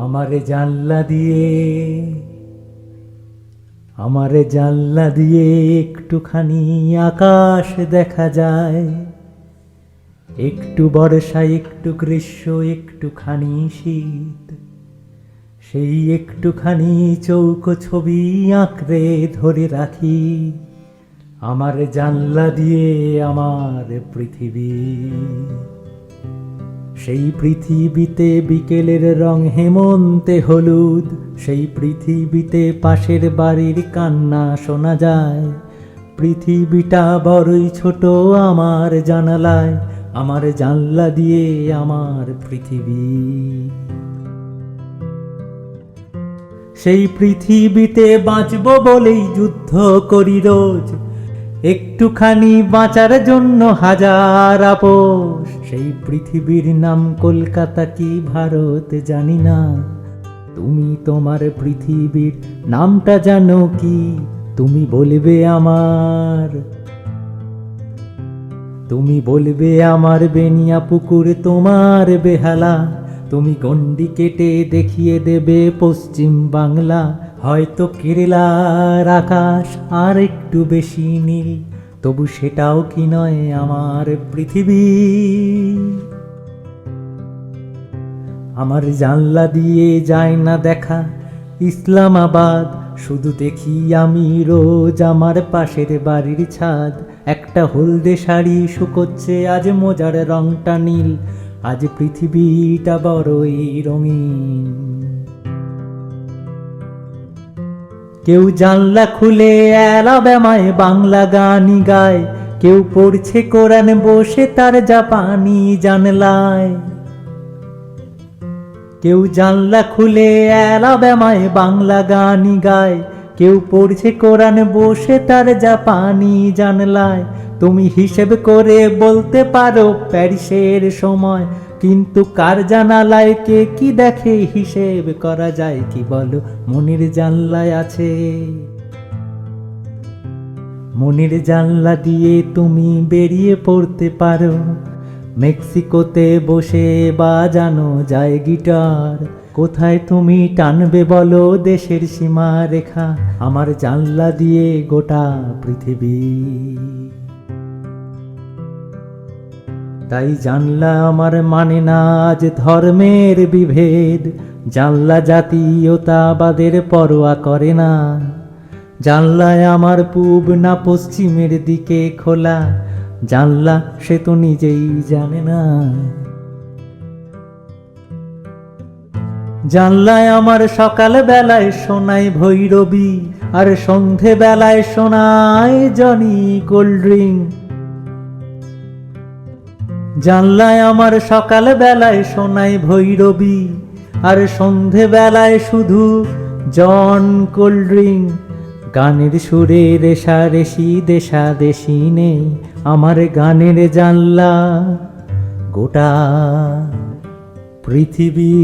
আমারে জানলা দিয়ে আমারে জানলা দিয়ে একটুখানি আকাশ দেখা যায়, একটু বর্ষা একটু গ্রীষ্ম একটুখানি শীত। সেই একটুখানি চৌকো ছবি আঁকড়ে ধরে রাখি আমার জানলা দিয়ে আমার পৃথিবী। সেই পৃথিবীতে বিকেলের রং হেমন্তে হলুদ, সেই পৃথিবীতে পাশের বাড়ির কান্না শোনা যায়। পৃথিবীটা বড়ই ছোট আমার জানালায়, আমার জানলা দিয়ে আমার পৃথিবী। সেই পৃথিবীতে বাঁচব বলেই যুদ্ধ করি রোজ, একটুখানি বাঁচার জন্য হাজার আপোষ। সেই পৃথিবীর নাম কলকাতা কি ভারত জানি না, তুমি তোমার পৃথিবীর নামটা জানো কি? তুমি বলবে আমার, তুমি বলবে আমার বেনিয়া পুকুর তোমার বেহালা। তুমি গণ্ডি কেটে দেখিয়ে দেবে পশ্চিম বাংলা। হয়তো কেরালার আকাশ আর একটু বেশি নীল, তবু সেটাও কি নয় আমার পৃথিবী। আমার জানলা দিয়ে যায় না দেখা ইসলামাবাদ, শুধু দেখি আমি রোজ আমার পাশের বাড়ির ছাদ। একটা হলদে শাড়ি শুকোচ্ছে, আজ মোজার রংটা নীল, আজ পৃথিবীটা বড়ই রঙিন। কেউ জানলা খুলে অ্যালাবামায় বাংলা গানই গায়, কেউ পড়ছে কোরআন বসে তার জাপানি জানলায়। কেউ জানলা খুলে অ্যালাবামায় বাংলা গানই গায়, কেউ পড়ছে কোরআন বসে তার জাপানি জানলায়। তুমি হিসেব করে বলতে পারো প্যারিসের সময়, কিন্তু কার জানালায় কে কি দেখে হিসেব করা যায় কি বলো? মনের জানলায় আছে, মনের জানলা দিয়ে তুমি বেরিয়ে পড়তে পারো। মেক্সিকোতে বসে বাজানো যায় গিটার, কোথায় তুমি টানবে বলো দেশের সীমা রেখা? আমার জানলা দিয়ে গোটা পৃথিবী। তাই জানলা আমার মানে না আজ ধর্মের বিভেদ, জানলা জাতীয়তাবাদের পরোয়া করে না। জানলায় আমার পূব না পশ্চিমের দিকে খোলা, জানলা সে তো নিজেই জানে না। জানলায় আমার সকাল বেলায় শোনায় ভৈরবী, আর সন্ধে বেলায় শোনায় জনি কোল্ড ড্রিঙ্ক। জানলায় আমার সকাল বেলায় শোনায় ভৈরবী, আর সন্ধে বেলায় শুধু জন কোল্ড ড্রিঙ্ক। গানের সুরে রেশারেশি দেশাদেশি নেই, আমার গানের জানলা গোটা পৃথিবী।